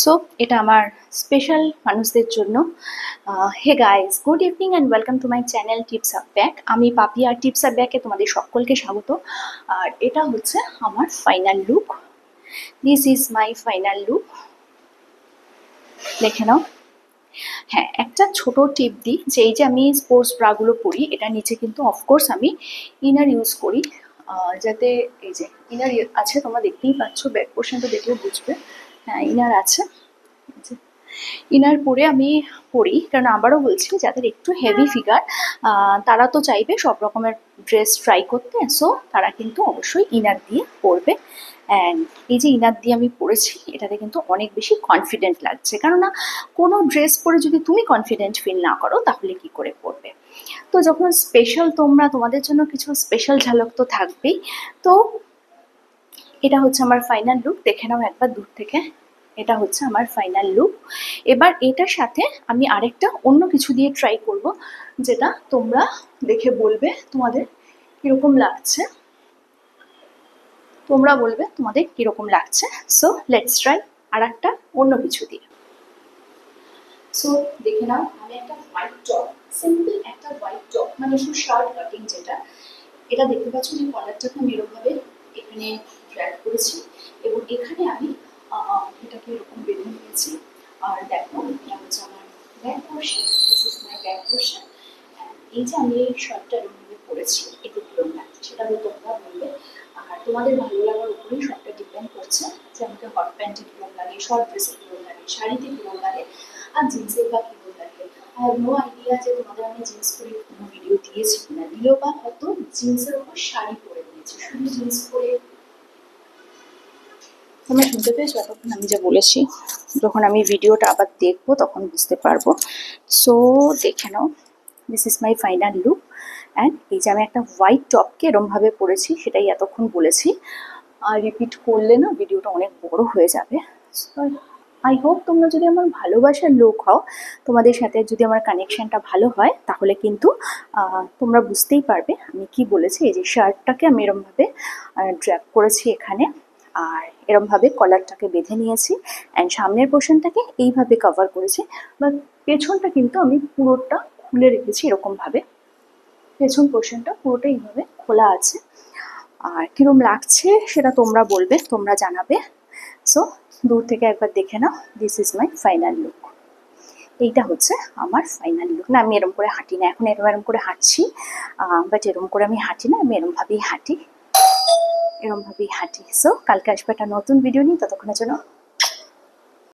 So এটা আমার special মানুষদের জন্য। Hey guys, good evening and welcome to my channel tips up back. আমি পাপি, আর টিপস আপ ব্যাকে তোমাদের সকলকে স্বাগত। আর এটা হচ্ছে আমার final look. This is my final look, দেখে নাও। হ্যাঁ, একটা ছোট টিপ দিই, যে এই যে আমি স্পোর্টস ব্রাগুলো পরি, এটা নিচে কিন্তু অফকোর্স আমি ইনার ইউজ করি, যাতে এই যে ইনার আছে, তোমরা দেখতেই পাচ্ছ, ব্যাক পোর্শনটা দেখলে বুঝবে। হ্যাঁ, ইনার আছে। ইনার পরে আমি পরি, কারণ আবারও বলছি, যাদের একটু হেভি ফিগার তারা তো চাইবে সব রকমের ড্রেস ট্রাই করতে, সো তারা কিন্তু অবশ্যই ইনার দিয়ে পরবে। অ্যান্ড এই যে ইনার দিয়ে আমি পরেছি, এটাতে কিন্তু অনেক বেশি কনফিডেন্ট লাগছে, কেননা কোনো ড্রেস পরে যদি তুমি কনফিডেন্ট ফিল না করো তাহলে কি করে পরবে। তো যখন স্পেশাল তোমরা, তোমাদের জন্য কিছু স্পেশাল ঝলক তো থাকবেই। তো এটা হচ্ছে আমার ফাইনাল লুক, দেখে নাও একবার দূর থেকে। এটা হচ্ছে আমার ফাইনাল লুক। এবার এটার সাথে আমি আরেকটা অন্য কিছু দিয়ে ট্রাই করব, যেটা তোমরা দেখে বলবে তোমাদের কীরকম লাগছে। তোমরা বলবে তোমাদের কীরকম লাগছে। সো লেটস ট্রাই আর একটা অন্য কিছু দিয়ে। সো দেখে নাও, আমি একটা হোয়াইট টপ, সিম্পল একটা হোয়াইট টপ, মানে শুধু শার্ট কাটিং যেটা, এটা দেখতে পাচ্ছ যে কলারটাকে আমি এরকমভাবে এখানে ড্র্যাগ করেছি, এবং এখানে আমি এটাকে এরকম বেঁধে নিয়েছি। আর দেখো, এটা হচ্ছে আমার back portion, this is my back portion. এই যে আমি এই শার্টটা এরকমভাবে পরেছি, এটা কীরকম লাগছে সেটা তোমরা বলবে। আর তোমাদের ভালো লাগার উপরেই সবটা ডিপেন্ড করছে, যে আমাকে হট প্যান্টে কীরকম লাগে, শর্ট ড্রেসে কীরকম লাগে, শাড়িতে কীরকম লাগে, আর জিন্সের বা কীরকম লাগে। আই হ্যাভ নো আইডিয়া যে তোমাদের আমি জিন্স পরে কোনো ভিডিও দিয়েছি কিনা, দিলেও বা হয়তো জিন্সের উপর শাড়ি পরে দিয়েছি, শুধু জিন্স পরে। তোমরা শুনতে পেয়েছো এতক্ষণ আমি যা বলেছি? যখন আমি ভিডিওটা আবার দেখবো তখন বুঝতে পারবো। সো দেখে নাও, this is my final look. And এই যে আমি একটা হোয়াইট টপকে এরমভাবে পরেছি, সেটাই এতক্ষণ বলেছি। আর রিপিট করলে না ভিডিওটা অনেক বড় হয়ে যাবে। আই হোপ তোমরা যদি আমার ভালোবাসার লোক হও, তোমাদের সাথে যদি আমার কানেকশানটা ভালো হয়, তাহলে কিন্তু তোমরা বুঝতেই পারবে আমি কি বলেছি। এই যে শার্টটাকে আমি এরমভাবে ড্র্যাগ করেছি এখানে, আর এরমভাবে কলারটাকে বেঁধে নিয়েছি, অ্যান্ড সামনের পোর্শনটাকে এইভাবে কভার করেছি। বা পেছনটা কিন্তু আমি পুরোটা খুলে রেখেছি এরকমভাবে, পেছন পোর্শনটা পুরোটা এইভাবে খোলা আছে। আর কীরকম লাগছে সেটা তোমরা বলবে, তোমরা জানাবে। সো দূর থেকে একবার দেখে নাও, this is my final look. এইটা হচ্ছে আমার ফাইনাল লুক। না, আমি এরম করে হাঁটি না, এখন এরম করে হাঁটছি, বাট এরম করে আমি হাঁটি না, আমি এরমভাবেই হাঁটি, এরমভাবেই হাঁটি। সো কালকে আসবে একটা নতুন ভিডিও নিয়ে, ততক্ষণের জন্য